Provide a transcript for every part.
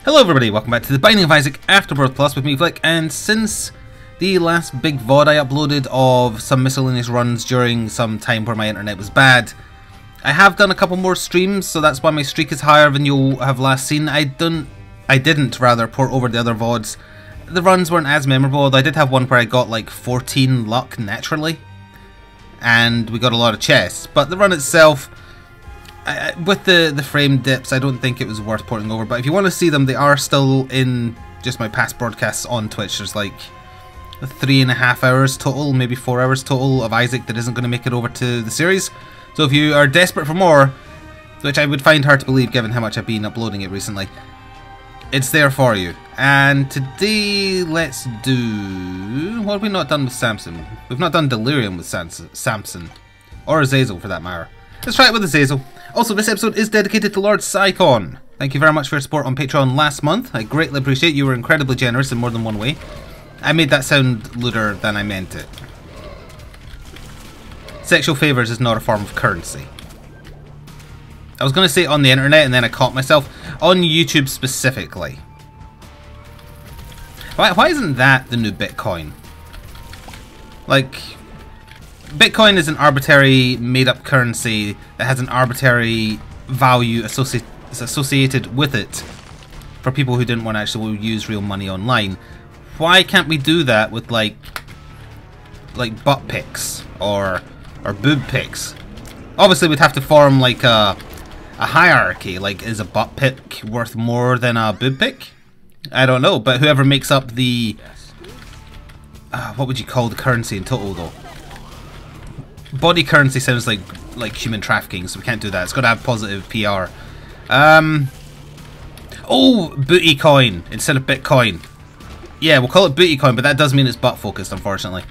Hello everybody, welcome back to the Binding of Isaac Afterbirth Plus with me, Flik, and since the last big VOD I uploaded of some miscellaneous runs during some time where my internet was bad, I have done a couple more streams, so that's why my streak is higher than you'll have last seen. I didn't port over the other VODs. The runs weren't as memorable, although I did have one where I got like 14 luck naturally, and we got a lot of chests, but the run itself, with the frame dips, I don't think it was worth porting over. But if you want to see them, they are still in just my past broadcasts on Twitch. There's like 3.5 hours total, maybe 4 hours total of Isaac that isn't going to make it over to the series. So if you are desperate for more, which I would find hard to believe given how much I've been uploading it recently, it's there for you. And today, let's do... what have we not done with Samson? We've not done Delirium with Samson. Or Azazel, for that matter. Let's try it with Azazel. Also, this episode is dedicated to Lord Psychon. Thank you very much for your support on Patreon last month. I greatly appreciate you. Were incredibly generous in more than one way. I made that sound lewder than I meant it. Sexual favours is not a form of currency. I was going to say on the internet and then I caught myself. On YouTube specifically. Why isn't that the new Bitcoin? Like... Bitcoin is an arbitrary made-up currency that has an arbitrary value associated with it for people who didn't want to actually use real money online. Why can't we do that with like butt pics or boob pics? Obviously, we'd have to form like a hierarchy. Like, is a butt pic worth more than a boob pic? I don't know, but whoever makes up the what would you call the currency in total though? Body currency sounds like human trafficking, so we can't do that. It's got to have positive PR. Oh, booty coin instead of Bitcoin. Yeah, we'll call it booty coin, but that does mean it's butt focused, unfortunately.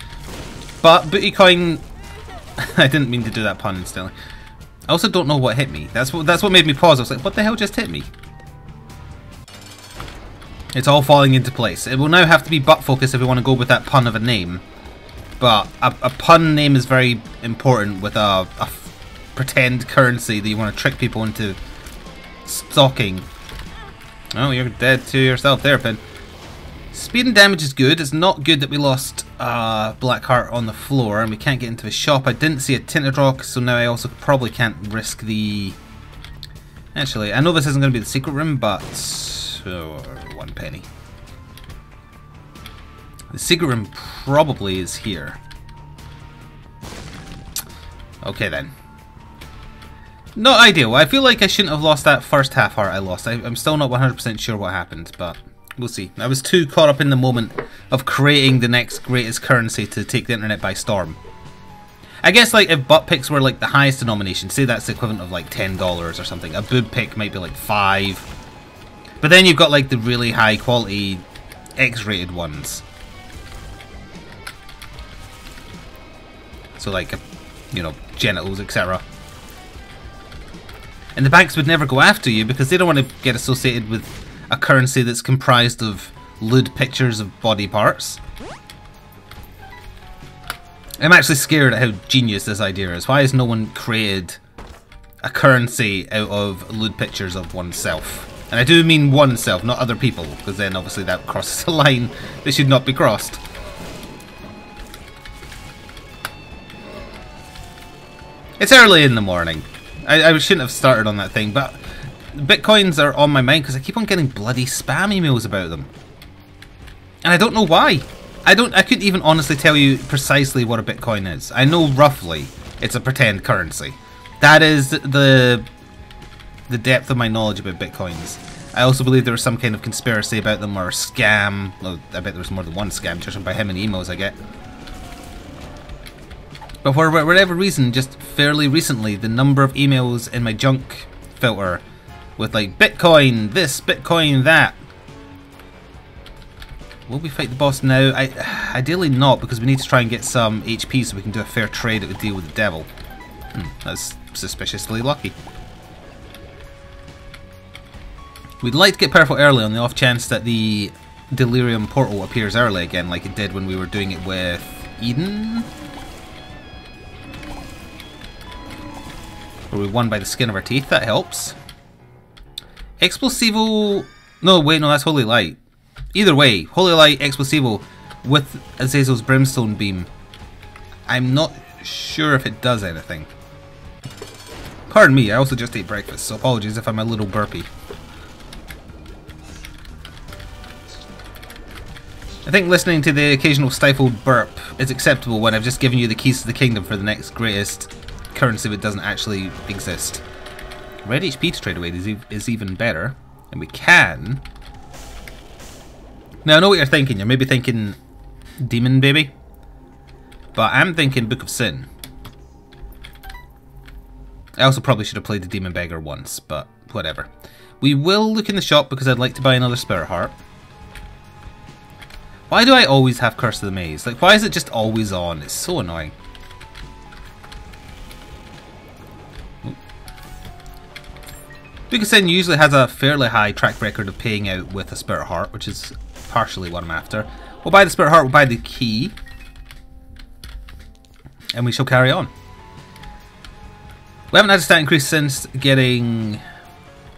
But booty coin, I didn't mean to do that pun instantly. I also don't know what hit me. That's what made me pause. I was like, what the hell just hit me? It's all falling into place. It will now have to be butt focused if we want to go with that pun of a name. But a pun name is very important with a pretend currency that you want to trick people into stocking. Oh, you're dead to yourself there, Pin. Speed and damage is good. It's not good that we lost Blackheart on the floor and we can't get into the shop. I didn't see a tinted rock, so now I also probably can't risk the... Actually, I know this isn't going to be the secret room, but... oh, 1 penny. The secret room probably is here. Okay then. Not ideal. I feel like I shouldn't have lost that first half heart I lost. I'm still not 100% sure what happened, but we'll see. I was too caught up in the moment of creating the next greatest currency to take the internet by storm. I guess like if butt pics were like the highest denomination, say that's the equivalent of like $10 or something. A boob pic might be like 5. But then you've got like the really high quality X-rated ones. So like, you know, genitals, etc. And the banks would never go after you because they don't want to get associated with a currency that's comprised of lewd pictures of body parts. I'm actually scared at how genius this idea is. Why has no one created a currency out of lewd pictures of oneself? And I do mean oneself, not other people, because then obviously that crosses a line that should not be crossed. It's early in the morning. I shouldn't have started on that thing, but Bitcoins are on my mind because I keep on getting bloody spam emails about them. And I don't know why. I couldn't even honestly tell you precisely what a Bitcoin is. I know roughly it's a pretend currency. That is the depth of my knowledge about Bitcoins. I also believe there was some kind of conspiracy about them or a scam. Well, I bet there's more than one scam, judging by how many emails I get. But for whatever reason, just fairly recently, the number of emails in my junk filter with like Bitcoin this, Bitcoin that. Will we fight the boss now? Ideally not, because we need to try and get some HP so we can do a fair trade at the deal with the devil. That's suspiciously lucky. We'd like to get Purple early on the off chance that the Delirium portal appears early again, like it did when we were doing it with Eden. Where we won by the skin of our teeth, that helps. Explosivo No, wait, no, that's Holy Light. Either way, Holy Light Explosivo with Azazel's Brimstone Beam. I'm not sure if it does anything. Pardon me, I also just ate breakfast, so apologies if I'm a little burpy. I think listening to the occasional stifled burp is acceptable when I've just given you the keys to the kingdom for the next greatest currency that doesn't actually exist. Red HP to trade away is even better, and we can... Now I know what you're thinking, you're maybe thinking Demon Baby, but I'm thinking Book of Sin. I also probably should have played the Demon Beggar once, but whatever. We will look in the shop because I'd like to buy another Spirit Heart. Why do I always have Curse of the Maze? Like, why is it just always on? It's so annoying. Book of Sin usually has a fairly high track record of paying out with a Spirit Heart, which is partially what I'm after. We'll buy the Spirit Heart, we'll buy the key, and we shall carry on. We haven't had a stat increase since getting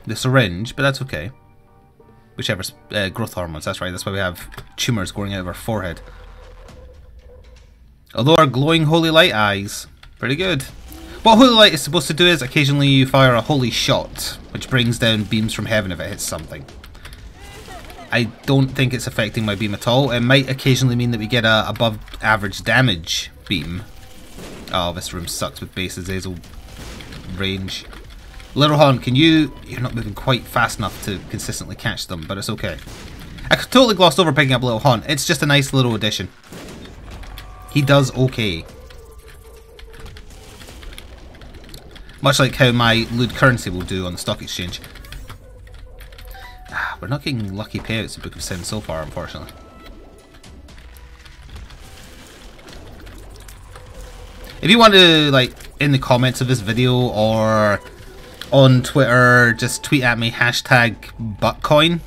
the syringe, but that's okay. Whichever growth hormones, that's right, that's why we have tumours growing out of our forehead. Although our glowing holy light eyes, pretty good. What holy light is supposed to do is occasionally you fire a holy shot, which brings down beams from heaven if it hits something. I don't think it's affecting my beam at all. It might occasionally mean that we get a above average damage beam. Oh, this room sucks with base Azazel range. Little Horn, you're not moving quite fast enough to consistently catch them, but it's okay. I totally glossed over picking up Little Horn. It's just a nice little addition. He does okay. Much like how my lewd currency will do on the stock exchange. We're not getting lucky payouts in Book of Sin so far, unfortunately. If you want to, like, in the comments of this video or on Twitter, just tweet at me #buttcoin.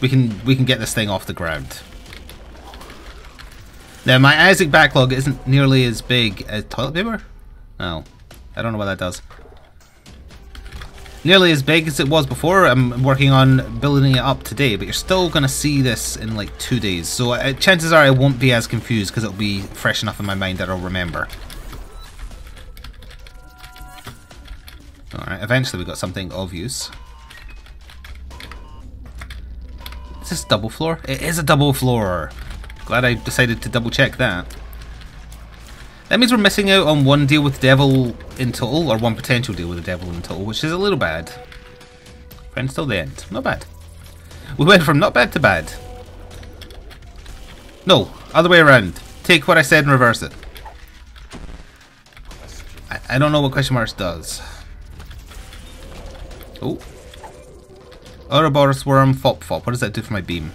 We can get this thing off the ground. Now my Isaac backlog isn't nearly as big as toilet paper. Oh, I don't know what that does. Nearly as big as it was before. I'm working on building it up today, but you're still going to see this in like 2 days. So chances are I won't be as confused because it'll be fresh enough in my mind that I'll remember. Alright, eventually we got something of use. Is this double floor? It is a double floor. Glad I decided to double check that. That means we're missing out on one deal with the devil in total, or one potential deal with the devil in total, which is a little bad. Friends till the end. Not bad. We went from not bad to bad. No, other way around. Take what I said and reverse it. I don't know what question marks does. Oh. Ouroboros Worm, Fop. What does that do for my beam?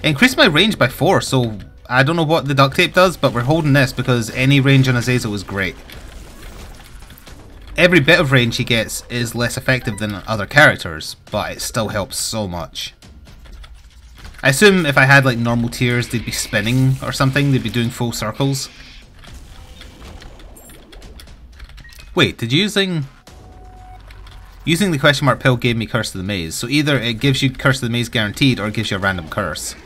It increased my range by 4, so I don't know what the duct tape does, but we're holding this because any range on Azazel is great. Every bit of range he gets is less effective than other characters, but it still helps so much. I assume if I had like normal tiers, they'd be spinning or something, they'd be doing full circles. Wait, did using the question mark pill gave me Curse of the Maze, so either it gives you Curse of the Maze guaranteed or it gives you a random curse.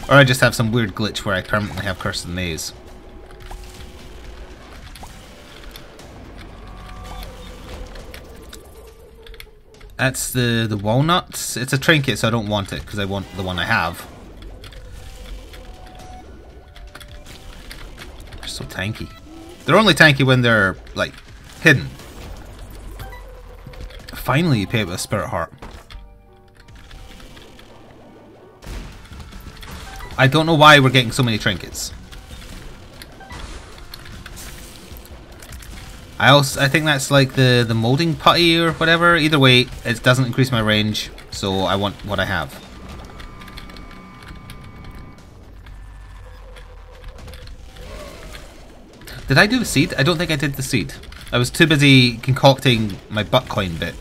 Or I just have some weird glitch where I permanently have Curse of the Maze. That's the walnuts. It's a trinket, so I don't want it because I want the one I have. They're so tanky. They're only tanky when they're like hidden. Finally, you pay it with a Spirit Heart. I don't know why we're getting so many trinkets. I think that's like the molding putty or whatever. Either way, it doesn't increase my range, so I want what I have. Did I do the seed? I don't think I did the seed. I was too busy concocting my buttcoin bit.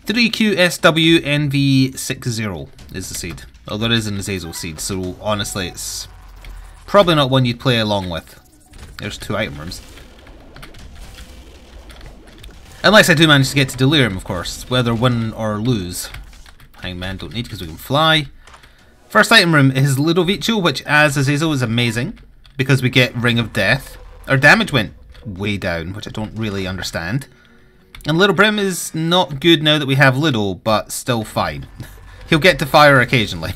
3QSWNV60 is the seed. Oh, there is an Azazel seed, so honestly it's probably not one you'd play along with. There's 2 item rooms. Unless I do manage to get to Delirium, of course, whether win or lose. Hangman don't need because we can fly. First item room is Ludovico, which as Azazel is amazing because we get Ring of Death. Our damage went way down, which I don't really understand. And Little Brim is not good now that we have Ludo, but still fine. He'll get to fire occasionally.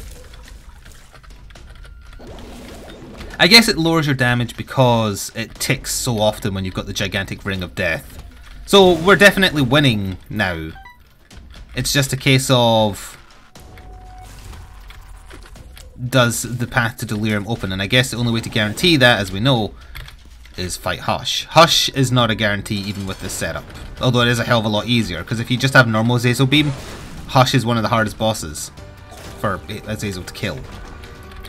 I guess it lowers your damage because it ticks so often when you've got the gigantic Ring of Death. So we're definitely winning now. It's just a case of, does the path to Delirium open? And I guess the only way to guarantee that, as we know, is fight Hush. Hush is not a guarantee even with this setup. Although it is a hell of a lot easier, because if you just have normal Azazel Beam, Hush is one of the hardest bosses for Azazel to kill.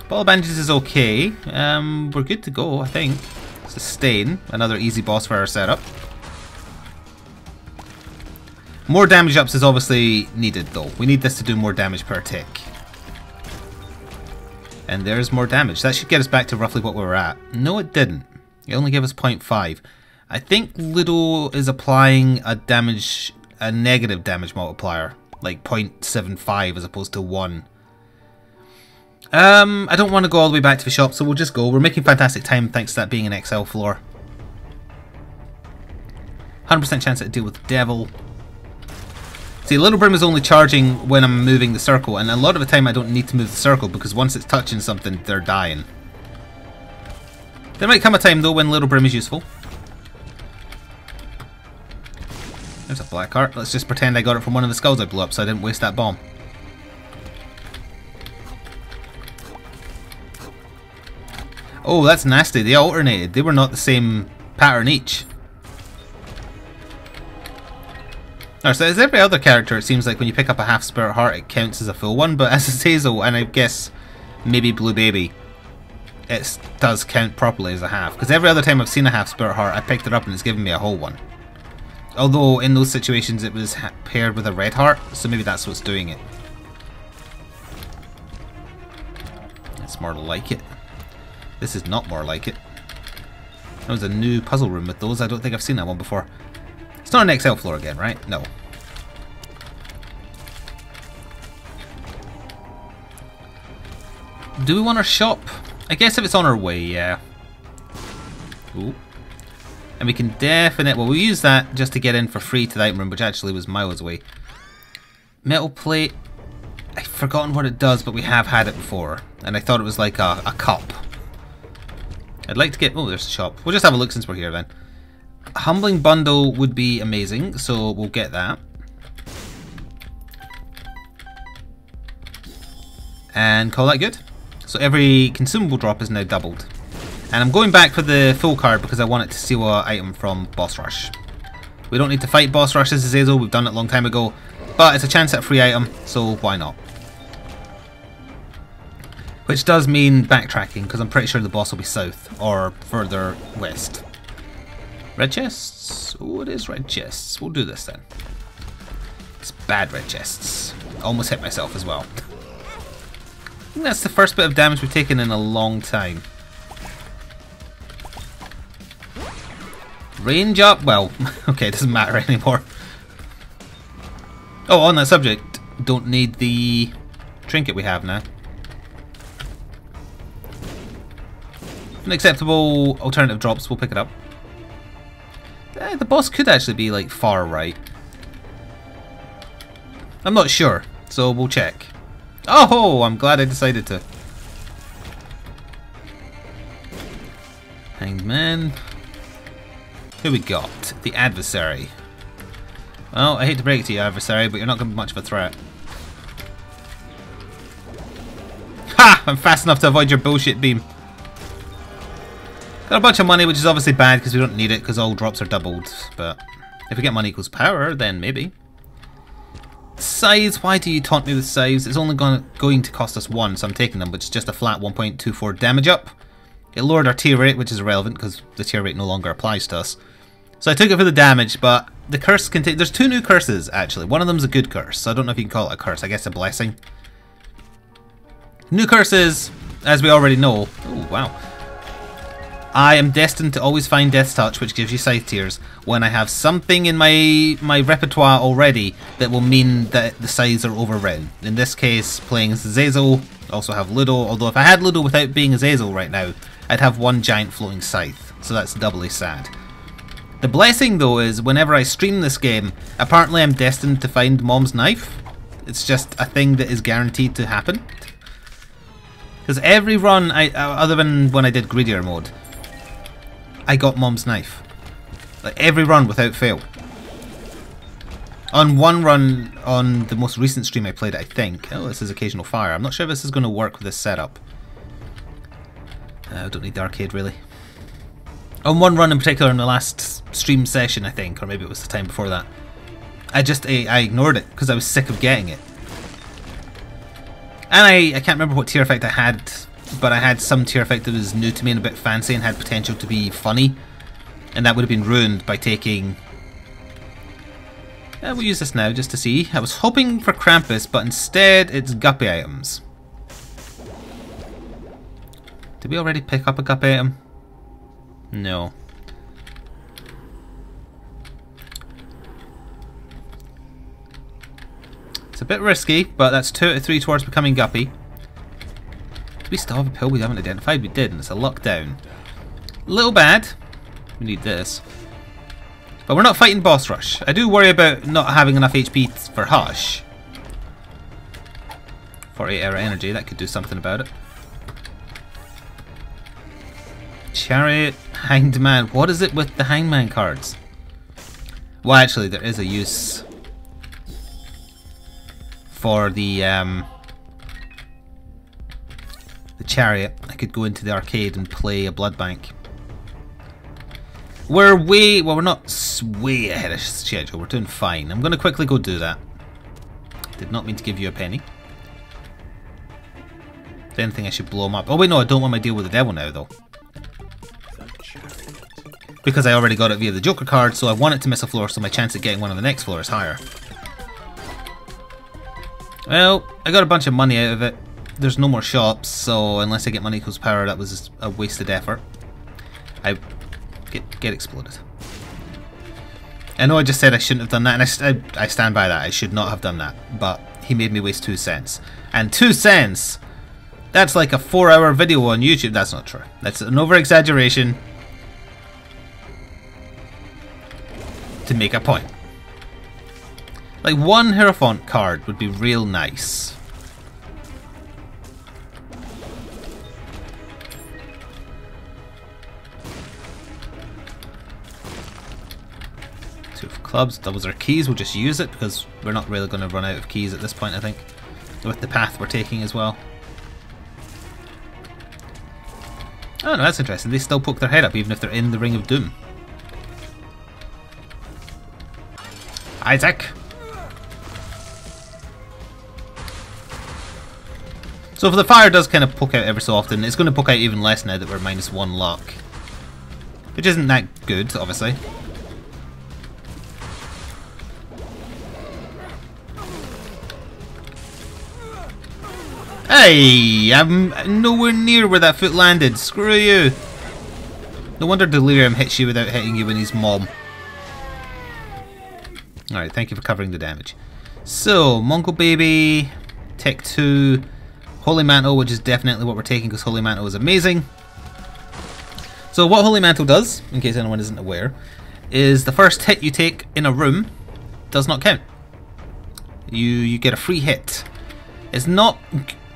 Ball Bandages is okay. We're good to go, I think. Sustain, another easy boss for our setup. More damage ups is obviously needed though. We need this to do more damage per tick. And there's more damage. That should get us back to roughly what we were at. No, it didn't. It only gave us 0.5. I think Ludo is applying a negative damage multiplier. Like 0.75 as opposed to 1. I don't want to go all the way back to the shop, so we'll just go. We're making fantastic time thanks to that being an XL floor. 100% chance to deal with the devil. See, Little Brim is only charging when I'm moving the circle, and a lot of the time I don't need to move the circle because once it's touching something, they're dying. There might come a time though when Little Brim is useful. There's a black heart. Let's just pretend I got it from one of the skulls I blew up so I didn't waste that bomb. Oh, that's nasty. They alternated. They were not the same pattern each. Alright, so as every other character, it seems like when you pick up a half spirit heart, it counts as a full one, but as Azazel, and I guess maybe Blue Baby, it does count properly as a half. Because every other time I've seen a half spirit heart, I picked it up and it's given me a whole one. Although in those situations it was paired with a red heart, so maybe that's what's doing it. It's more like it. This is not more like it. That was a new puzzle room with those. I don't think I've seen that one before. It's not an XL floor again, right? No. Do we want our shop? I guess if it's on our way, yeah. Ooh. And we can definitely... Well, we'll use that just to get in for free to the item room, which actually was miles away. Metal plate. I've forgotten what it does, but we have had it before. And I thought it was like a cup. I'd like to get... Oh, there's the shop. We'll just have a look since we're here then. Humbling bundle would be amazing, so we'll get that. And call that good. So every consumable drop is now doubled. And I'm going back for the full card because I want it to steal an item from Boss Rush. We don't need to fight Boss Rush as Azazel, we've done it a long time ago. But it's a chance at a free item, so why not? Which does mean backtracking, because I'm pretty sure the boss will be south, or further west. Red chests? Oh, it is red chests. We'll do this then. It's bad red chests. Almost hit myself as well. I think that's the first bit of damage we've taken in a long time. Range up? Well, okay, it doesn't matter anymore. Oh, on that subject, don't need the trinket we have now. Unacceptable alternative drops, we'll pick it up. The boss could actually be like far right. I'm not sure, so we'll check. Oh, I'm glad I decided to. Hanged Man. Who we got? The Adversary. Well, I hate to break it to you, Adversary, but you're not going to be much of a threat. Ha! I'm fast enough to avoid your bullshit beam. Got a bunch of money, which is obviously bad because we don't need it because all drops are doubled. But if we get money equals power, then maybe. Scythes, why do you taunt me with scythes? It's only going to cost us 1, so I'm taking them, which is just a flat 1.24 damage up. It lowered our tier rate, which is irrelevant because the tier rate no longer applies to us. So I took it for the damage, but the curse contains... There's 2 new curses, actually. One of them's a good curse, so I don't know if you can call it a curse. I guess a blessing. New curses, as we already know... Oh, wow. I am destined to always find Death's Touch, which gives you Scythe Tears, when I have something in my repertoire already that will mean that the scythes are overwritten. In this case, playing as Azazel, also have Ludo, although if I had Ludo without being Azazel right now, I'd have one giant floating scythe, so that's doubly sad. The blessing though is, whenever I stream this game, apparently I'm destined to find Mom's Knife. It's just a thing that is guaranteed to happen. Because every run, other than when I did Greedier mode, I got Mom's Knife. Like every run without fail. On one run, on the most recent stream I played it, I think. Oh, this is Occasional Fire. I'm not sure if this is going to work with this setup. I don't need the arcade really. On one run in particular, in the last stream session I think, or maybe it was the time before that, I ignored it because I was sick of getting it. And I can't remember what tier effect I had, but I had some tier effect that was new to me and a bit fancy and had potential to be funny. And that would have been ruined by taking... we'll use this now just to see. I was hoping for Krampus, but instead it's Guppy items. Did we already pick up a Guppy item? No. It's a bit risky, but that's 2 out of 3 towards becoming Guppy. Do we still have a pill we haven't identified? We did, and it's a luck down. A little bad. We need this. But we're not fighting boss rush. I do worry about not having enough HP for Hush. 48 hour energy, that could do something about it. Chariot, Hanged Man. What is it with the Hanged Man cards? Well, actually, there is a use for the Chariot. I could go into the arcade and play a blood bank. We're way... well, we're not way ahead of schedule. We're doing fine. I'm going to quickly go do that. Did not mean to give you a penny. If anything, I should blow him up. Oh wait, no, I don't want my deal with the devil now, though. Because I already got it via the Joker card, so I want it to miss a floor, so my chance of getting one on the next floor is higher. Well, I got a bunch of money out of it. There's no more shops, so unless I get money equals power, that was a wasted effort. I get exploded. I know I just said I shouldn't have done that, and I stand by that. I should not have done that, but he made me waste 2 cents. And 2 cents, that's like a 4-hour video on YouTube. That's not true. That's an over-exaggeration to make a point. Like, one Hierophant card would be real nice. Two of clubs, doubles our keys. We'll just use it because we're not really going to run out of keys at this point, I think. With the path we're taking as well. Oh no, that's interesting. They still poke their head up even if they're in the Ring of Doom. Isaac! So if the fire does kind of poke out every so often, it's going to poke out even less now that we're -1 luck. Which isn't that good, obviously. Hey! I'm nowhere near where that foot landed. Screw you! No wonder Delirium hits you without hitting you when he's Mom. Alright, thank you for covering the damage. So, Mongol Baby, Tech 2, Holy Mantle, which is definitely what we're taking because Holy Mantle is amazing. So what Holy Mantle does, in case anyone isn't aware, is the first hit you take in a room does not count. You get a free hit. It's not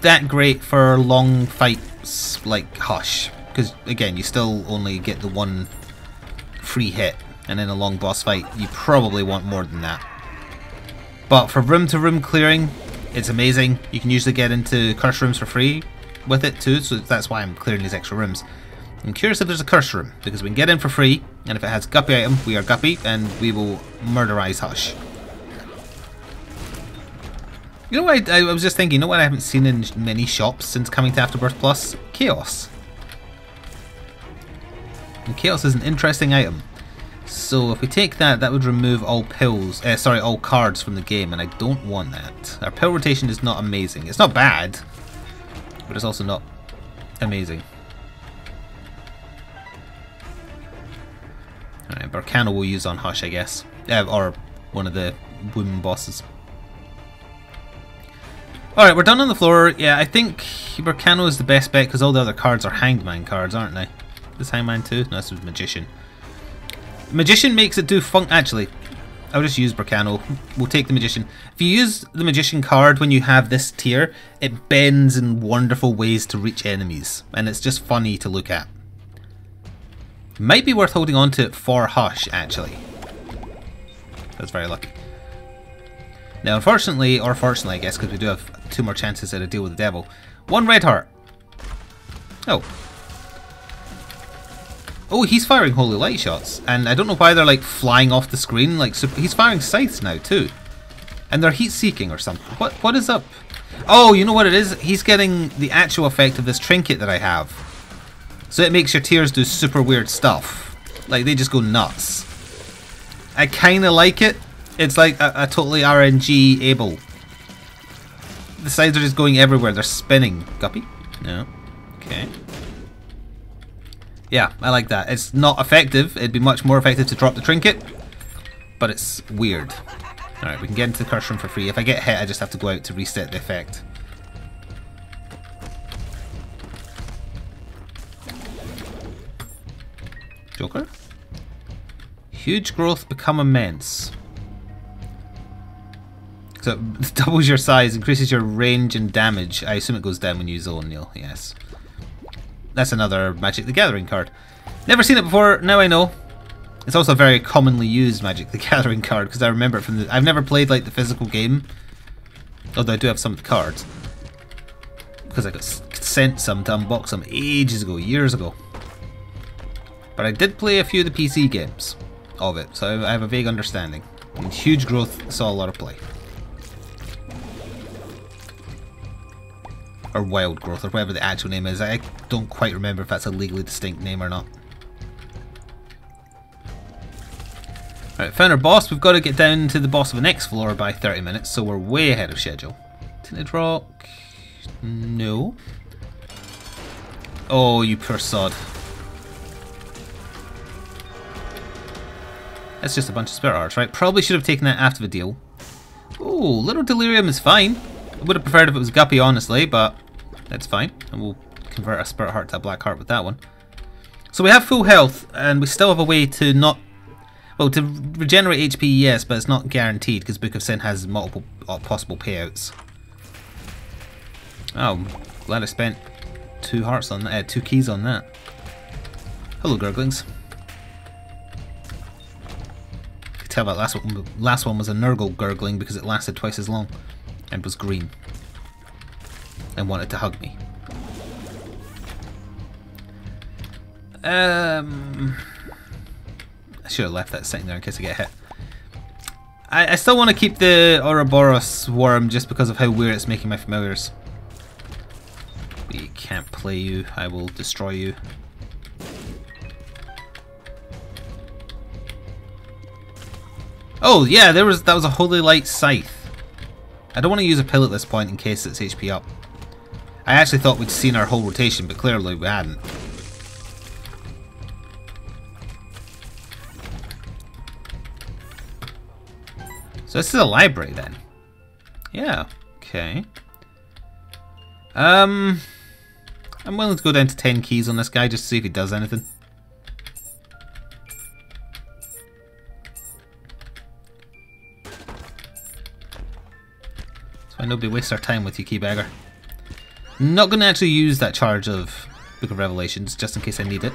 that great for long fights like Hush, because again, you still only get the one free hit, and in a long boss fight, you probably want more than that. But for room-to-room clearing, it's amazing. You can usually get into curse rooms for free with it too, so that's why I'm clearing these extra rooms. I'm curious if there's a curse room, because we can get in for free, and if it has Guppy item, we are Guppy, and we will murderize Hush. You know what, I was just thinking, you know what I haven't seen in many shops since coming to Afterbirth Plus? Chaos. And Chaos is an interesting item. So if we take that, that would remove all pills, all cards from the game, and I don't want that. Our pill rotation is not amazing. It's not bad, but it's also not amazing. Burkano we'll use on Hush, I guess. Or one of the women bosses. Alright, we're done on the floor. Yeah, I think Burkano is the best bet because all the other cards are Hangman cards, aren't they? This Hangman too? No, this was Magician. Magician makes it do actually, I'll just use Burkano. We'll take the Magician. If you use the Magician card when you have this tier, it bends in wonderful ways to reach enemies. And it's just funny to look at. Might be worth holding on to it for Hush, actually. That's very lucky. Now, unfortunately, or fortunately, I guess, because we do have 2 more chances at a deal with the devil. 1 red heart. Oh. Oh, he's firing holy light shots. And I don't know why they're, like, flying off the screen. Like, he's firing scythes now, too. And they're heat-seeking or something. What is up? Oh, you know what it is? He's getting the actual effect of this trinket that I have. So it makes your tiers do super weird stuff. Like, they just go nuts. I kind of like it. It's like a totally RNG able. The sides are just going everywhere. They're spinning. Guppy? No. Okay. Yeah, I like that. It's not effective. It'd be much more effective to drop the trinket. But it's weird. Alright, we can get into the curse room for free. If I get hit, I just have to go out to reset the effect. Joker? Huge growth become immense. So it doubles your size, increases your range and damage. I assume it goes down when you use O'Neill, yes. That's another Magic the Gathering card. Never seen it before, now I know. It's also a very commonly used Magic the Gathering card, because I remember it from the... I've never played like the physical game, although I do have some of the cards. Because I got sent some to unbox them ages ago, years ago. But I did play a few of the PC games of it, so I have a vague understanding. And huge growth saw a lot of play. Or wild growth, or whatever the actual name is. I don't quite remember if that's a legally distinct name or not. Alright, found our boss. We've got to get down to the boss of the next floor by 30 minutes, so we're way ahead of schedule. Tinted rock... No. Oh, you poor sod. That's just a bunch of spirit hearts, right? Probably should have taken that after the deal. Oh, little delirium is fine. I would have preferred if it was Guppy, honestly, but that's fine. And we'll convert a spirit heart to a black heart with that one. So we have full health, and we still have a way to not... Well, to regenerate HP, yes, but it's not guaranteed, because Book of Sin has multiple possible payouts. Oh, I'm glad I spent 2 hearts on that, 2 keys on that. Hello, Gurglings. You can tell that last one was a Nurgle Gurgling because it lasted twice as long. And was green. And wanted to hug me. I should have left that sitting there in case I get hit. I still want to keep the Ouroboros worm just because of how weird it's making my familiars. We can't play you. I will destroy you. Oh yeah, that was a Holy Light Scythe. I don't want to use a pill at this point in case it's HP up. I actually thought we'd seen our whole rotation, but clearly we hadn't. So this is a library then. Yeah, okay. I'm willing to go down to 10 keys on this guy just to see if he does anything. Nobody wastes our time with you, Keybagger. Not going to actually use that charge of Book of Revelations, just in case I need it.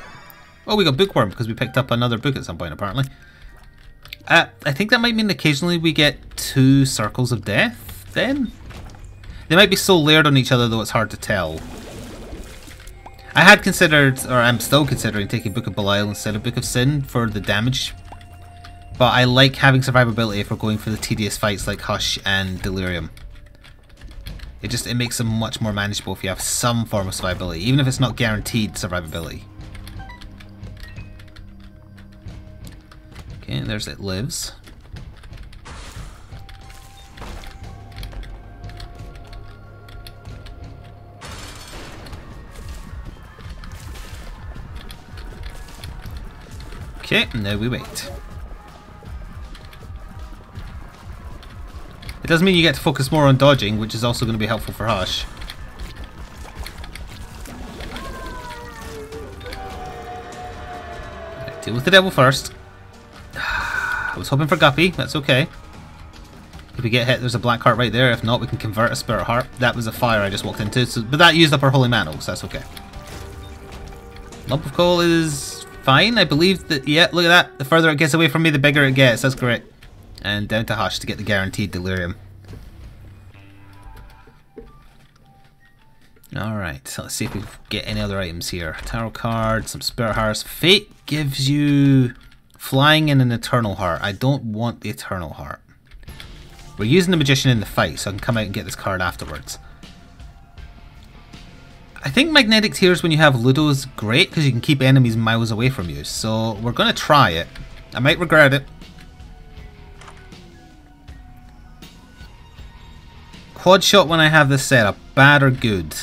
Oh, we got Bookworm, because we picked up another book at some point, apparently. I think that might mean occasionally we get 2 Circles of Death, then? They might be so layered on each other, though it's hard to tell. I had considered, or I'm still considering, taking Book of Belial instead of Book of Sin for the damage. But I like having survivability if we're going for the tedious fights like Hush and Delirium. It makes them much more manageable if you have some form of survivability, even if it's not guaranteed survivability. Okay, there's It Lives. Okay, now we wait. It does mean you get to focus more on dodging, which is also going to be helpful for Hush. Right, deal with the devil first. I was hoping for Guppy, that's okay. If we get hit, there's a black heart right there. If not, we can convert a spirit heart. That was a fire I just walked into, so, but that used up our holy mantle, so that's okay. Lump of coal is fine, I believe that, yeah, look at that. The further it gets away from me, the bigger it gets, that's great. And down to Hush to get the guaranteed delirium. Alright, so let's see if we get any other items here. Tarot card, some spirit hearts. Fate gives you flying and an eternal heart. I don't want the eternal heart. We're using the magician in the fight, so I can come out and get this card afterwards. I think magnetic tears when you have Ludo is great because you can keep enemies miles away from you. So we're going to try it. I might regret it. Quad shot when I have this set up, bad or good?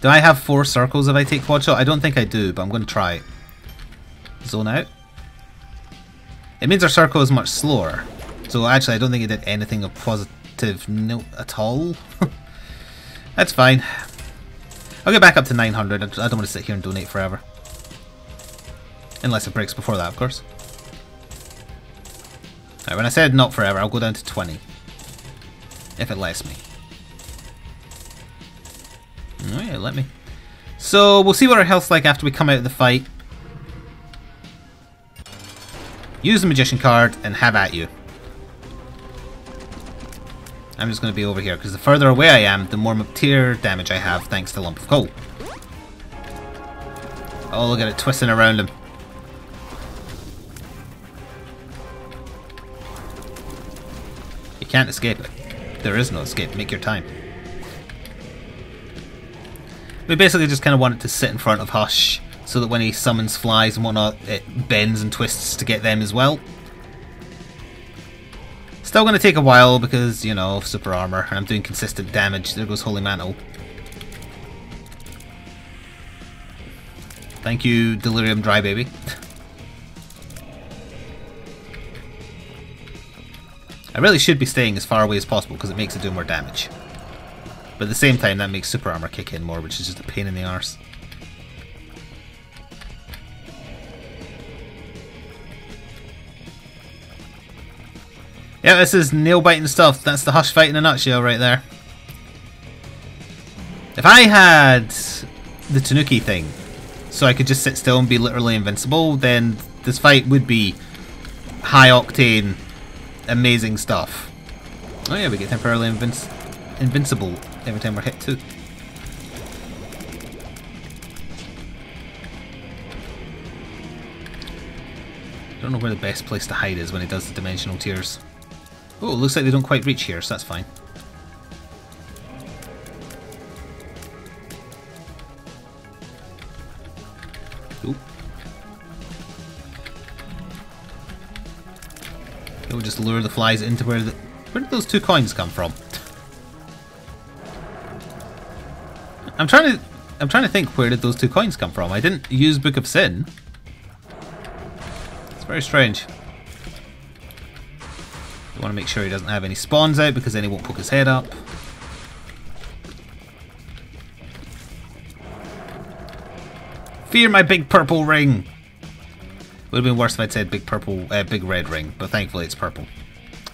Do I have 4 circles if I take quad shot? I don't think I do, but I'm going to try it. Zone out. It means our circle is much slower. So actually I don't think it did anything of positive note at all. That's fine. I'll get back up to 900. I don't want to sit here and donate forever. Unless it breaks before that, of course. Alright, when I said not forever, I'll go down to 20. If it lets me. Oh yeah, let me. So we'll see what our health's like after we come out of the fight. Use the magician card and have at you. I'm just going to be over here, because the further away I am, the more tier damage I have, thanks to Lump of Coal. Oh, look at it twisting around him. You can't escape it. There is no escape. Make your time. We basically just kind of want it to sit in front of Hush, so that when he summons flies and whatnot, it bends and twists to get them as well. Still going to take a while because, you know, super armor, and I'm doing consistent damage. There goes Holy Mantle. Thank you, Delirium Dry Baby. I really should be staying as far away as possible because it makes it do more damage. But at the same time, that makes super armor kick in more, which is just a pain in the arse. Yeah, this is nail-biting stuff. That's the Hush fight in a nutshell right there. If I had the Tanuki thing, so I could just sit still and be literally invincible, then this fight would be high-octane, amazing stuff. Oh yeah, we get temporarily invincible every time we're hit too. I don't know where the best place to hide is when it does the dimensional tears. Oh, it looks like they don't quite reach here, so that's fine. Ooh. We'll just lure the flies into where the... Where did those 2 coins come from? I'm trying to think, where did those 2 coins come from? I didn't use Book of Sin. It's very strange. We want to make sure he doesn't have any spawns out, because then he won't poke his head up. Fear my big purple ring! Would have been worse if I'd said big red ring, but thankfully it's purple.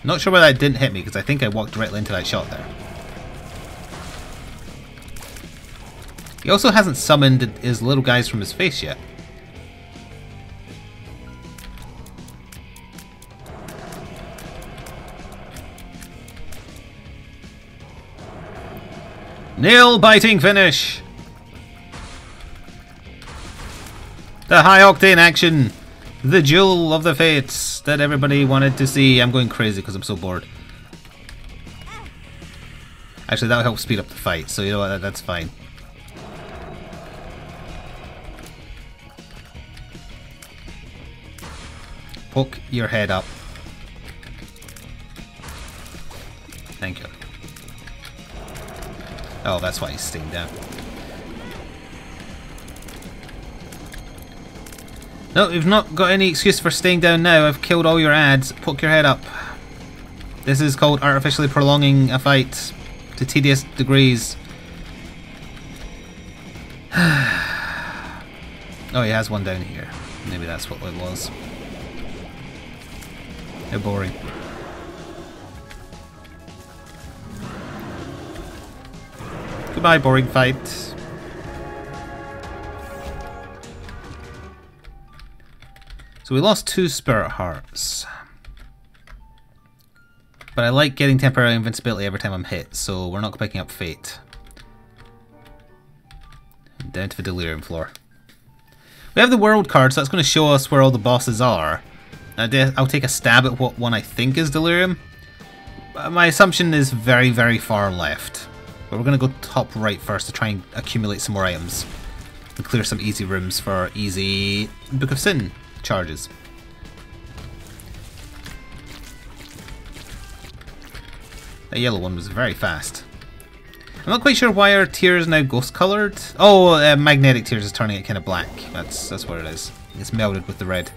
Not sure why that didn't hit me, because I think I walked directly into that shot there. He also hasn't summoned his little guys from his face yet. Nail-biting finish! The high-octane action! The Duel of the Fates that everybody wanted to see. I'm going crazy because I'm so bored. Actually, that'll help speed up the fight, so you know what, that's fine. Poke your head up. Thank you. Oh, that's why he's staying down. No, you've not got any excuse for staying down now. I've killed all your ads. Poke your head up. This is called artificially prolonging a fight to tedious degrees. Oh, he has one down here. Maybe that's what it was. How boring. Goodbye, boring fight. So we lost 2 spirit hearts. But I like getting temporary invincibility every time I'm hit, so we're not picking up fate. Down to the delirium floor. We have the world card, so that's going to show us where all the bosses are. I'll take a stab at what one I think is delirium. My assumption is very, very far left. But we're going to go top right first to try and accumulate some more items. And clear some easy rooms for easy Book of Sin charges. That yellow one was very fast. I'm not quite sure why our tear is now ghost coloured. Oh, magnetic tears is turning it kind of black. That's what it is. It's melded with the red.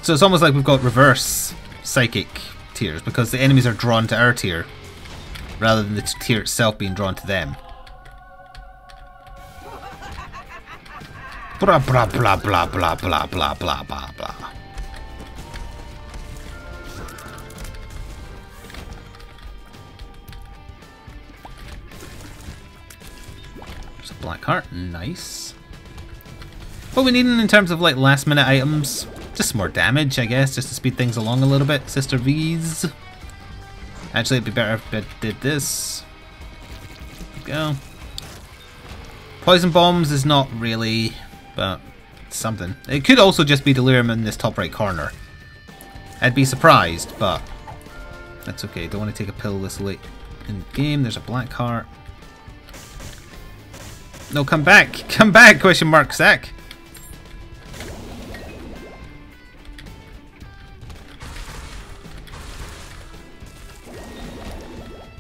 So it's almost like we've got reverse psychic tears because the enemies are drawn to our tear rather than the tear itself being drawn to them. Blah blah blah blah blah blah blah blah blah blah. There's a black heart, nice. What we need in terms of like last minute items, just some more damage I guess, just to speed things along a little bit. Sister V's. Actually it'd be better if I did this. There we go. Poison bombs is not really, but it's something. It could also just be delirium in this top right corner. I'd be surprised, but that's okay. Don't want to take a pill this late in the game. There's a black heart. No, come back! Come back! Question mark, Zach.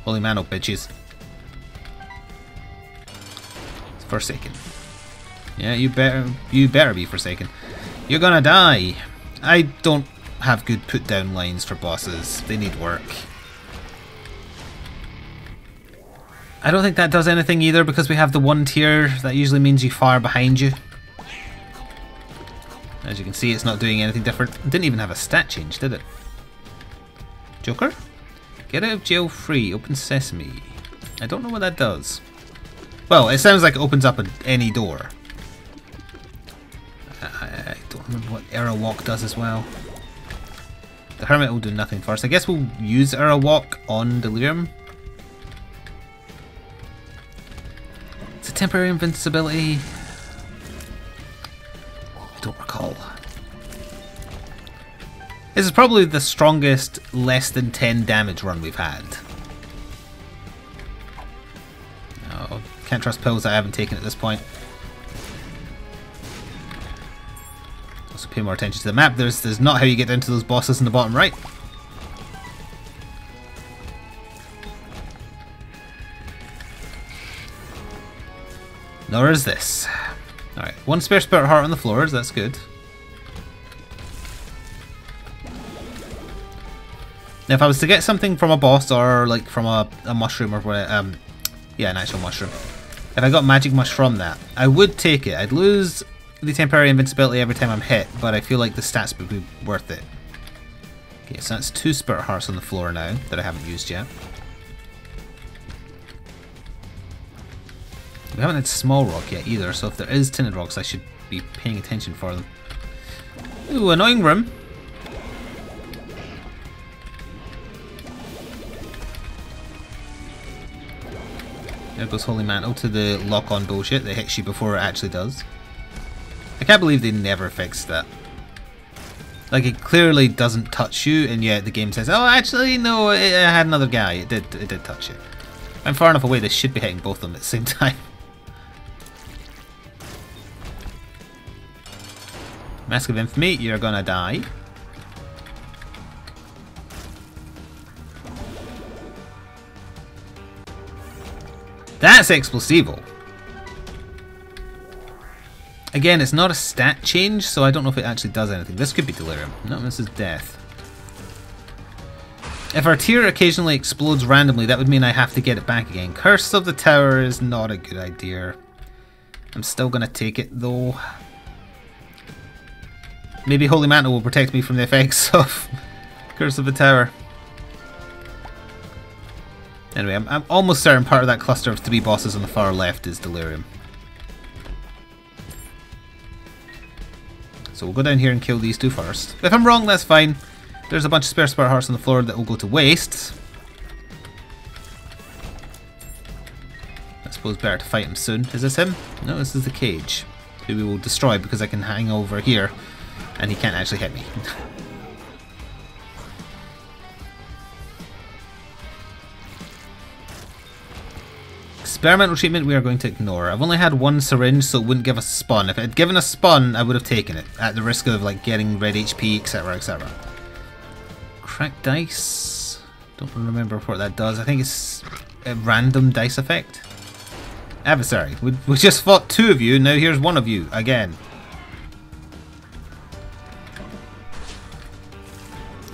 Holy man, oh bitches. It's Forsaken. Yeah, you better be Forsaken. You're gonna die. I don't have good put down lines for bosses. They need work. I don't think that does anything either because we have the one tier that usually means you fire behind you. As you can see, it's not doing anything different. It didn't even have a stat change, did it? Joker? Get out of jail free. Open sesame. I don't know what that does. Well, it sounds like it opens up any door. I don't remember what Arrow Walk does as well. The Hermit will do nothing first. I guess we'll use Arrow Walk on Delirium. It's a temporary invincibility. I don't recall. This is probably the strongest less than 10 damage run we've had. Oh, can't trust pills I haven't taken at this point. Also pay more attention to the map. There's not how you get down to those bosses in the bottom right. Nor is this. Alright, one spare spirit heart on the floors, that's good. Now if I was to get something from a boss or like from a mushroom or whatever, yeah, an actual mushroom. If I got magic mush from that, I would take it. I'd lose the temporary invincibility every time I'm hit, but I feel like the stats would be worth it. Okay, so that's 2 spirit hearts on the floor now that I haven't used yet. We haven't had small rock yet either, so if there is tinted rocks I should be paying attention for them. Ooh, annoying room. There goes Holy Mantle to the lock-on bullshit that hits you before it actually does. I can't believe they never fixed that. Like, it clearly doesn't touch you, and yet the game says, oh, actually, no, it had another guy. It did touch it. I'm far enough away, this should be hitting both of them at the same time. Mask of Infamy, you're gonna die. That's Explosivo. Again, it's not a stat change, so I don't know if it actually does anything. This could be Delirium. No, this is Death. If our tier occasionally explodes randomly, that would mean I have to get it back again. Curse of the Tower is not a good idea. I'm still going to take it, though. Maybe Holy Mantle will protect me from the effects of Curse of the Tower. Anyway, I'm almost certain part of that cluster of 3 bosses on the far left is Delirium. So we'll go down here and kill these 2 first. If I'm wrong, that's fine. There's a bunch of spare Spirit Hearts on the floor that will go to waste. I suppose better to fight him soon. Is this him? No, this is the cage, who we will destroy because I can hang over here and he can't actually hit me. Experimental treatment we are going to ignore. I've only had 1 syringe, so it wouldn't give us a spawn. If it had given us spawn, I would have taken it, at the risk of like getting red HP, etc, etc. Cracked dice. Don't remember what that does. I think it's a random dice effect. Adversary. We just fought 2 of you, now here's 1 of you again.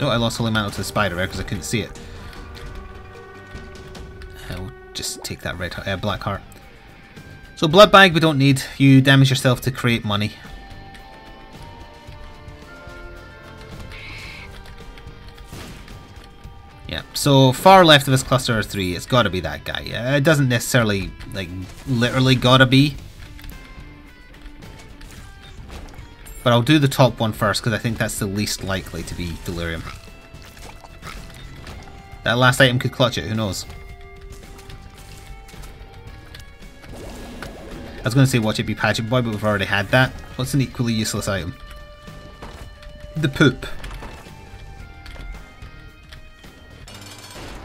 Oh, I lost Holy Mantle to the spider there because I couldn't see it. I'll just take that black heart. So blood bag we don't need. You damage yourself to create money. Yeah, so far left of this cluster of 3, it's got to be that guy. It doesn't necessarily, like, literally gotta be. But I'll do the top one first, because I think that's the least likely to be Delirium. That last item could clutch it, who knows. I was going to say watch it be Pageant Boy, but we've already had that. What's an equally useless item? The poop.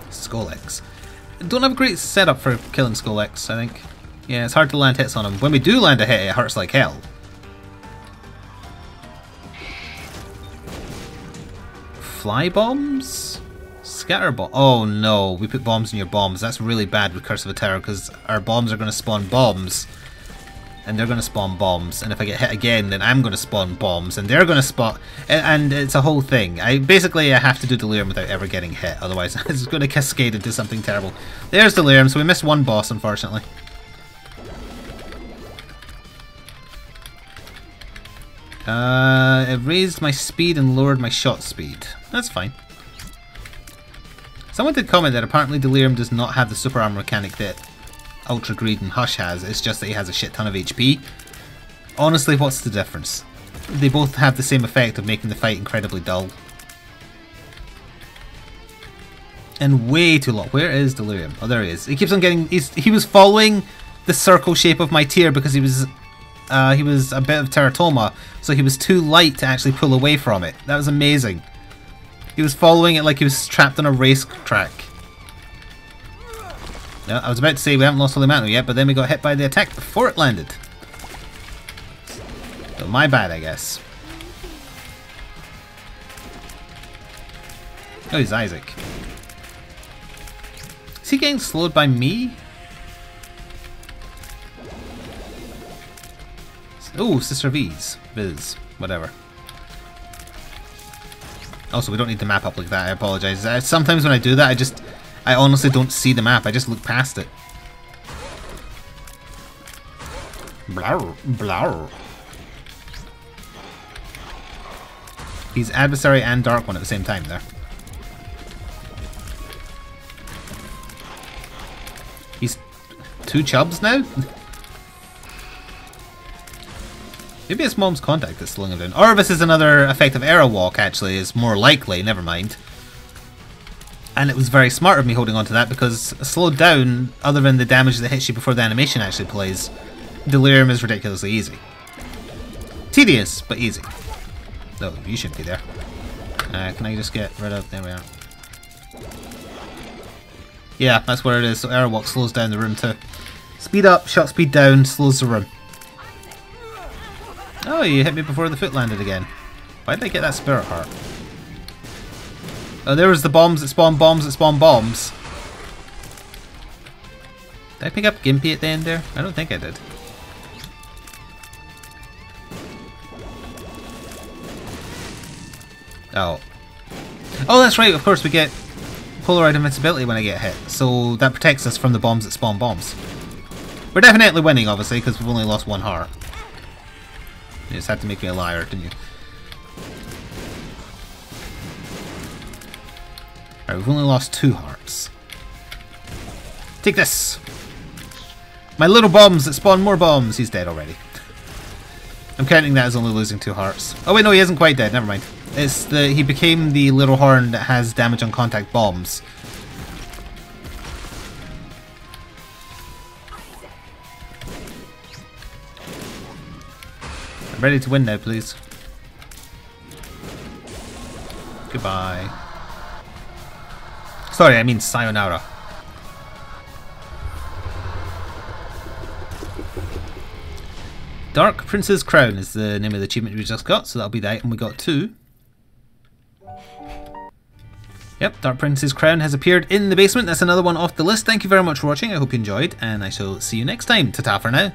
Skull-X. Don't have a great setup for killing Skull-X, I think. Yeah, it's hard to land hits on him. When we do land a hit, it hurts like hell. Fly bombs? Scatter bomb. Oh no, we put bombs in your bombs. That's really bad with Curse of the Tower because our bombs are going to spawn bombs. And they're going to spawn bombs. And if I get hit again, then I'm going to spawn bombs. And they're going to spawn... And it's a whole thing. Basically, I have to do Delirium without ever getting hit. Otherwise, it's going to cascade into something terrible. There's Delirium, so we missed 1 boss, unfortunately. It raised my speed and lowered my shot speed. That's fine. Someone did comment that apparently Delirium does not have the super armor mechanic that Ultra Greed and Hush has. It's just that he has a shit ton of HP. Honestly, what's the difference? They both have the same effect of making the fight incredibly dull. And way too long. Where is Delirium? Oh, there he is. He keeps on getting... He was following the circle shape of my tier because he was a bit of teratoma, so he was too light to actually pull away from it. That was amazing. He was following it like he was trapped on a race track. No, I was about to say we haven't lost Holy Mantle yet, but then we got hit by the attack before it landed. So my bad, I guess. Oh, he's Isaac. Is he getting slowed by me? Oh, Sister Viz, whatever. Also, we don't need the map up like that, I apologise. Sometimes when I do that, I honestly don't see the map, I just look past it. Blar, blar. He's Adversary and Dark One at the same time there. He's 2 chubs now? Maybe it's Mom's contact that's slowing him down. Or this is another effect of Arrow Walk, actually, is more likely, never mind. And it was very smart of me holding on to that because slowed down, other than the damage that hits you before the animation actually plays, Delirium is ridiculously easy. Tedious, but easy. Oh, you shouldn't be there. Can I just get rid of... There we are. Yeah, that's where it is. So Arrow Walk slows down the room too. Speed up, shot speed down, slows the room. Oh, you hit me before the foot landed again. Why did I get that Spirit Heart? Oh, there was the bombs that spawn bombs that spawn bombs. Did I pick up Gimpy at the end there? I don't think I did. Oh. Oh, that's right, of course we get polarized invincibility when I get hit, so that protects us from the bombs that spawn bombs. We're definitely winning, obviously, because we've only lost 1 heart. You just had to make me a liar, didn't you? Alright, we've only lost 2 hearts. Take this! My little bombs that spawn more bombs! He's dead already. I'm counting that as only losing 2 hearts. Oh wait, no, he isn't quite dead, never mind. It's the he became the little horn that has damage on contact bombs. I'm ready to win now, please. Goodbye. Sorry, I mean sayonara. Dark Prince's Crown is the name of the achievement we just got, so that'll be the item we got too. Yep, Dark Prince's Crown has appeared in the basement. That's another one off the list. Thank you very much for watching. I hope you enjoyed, and I shall see you next time. Ta-ta for now.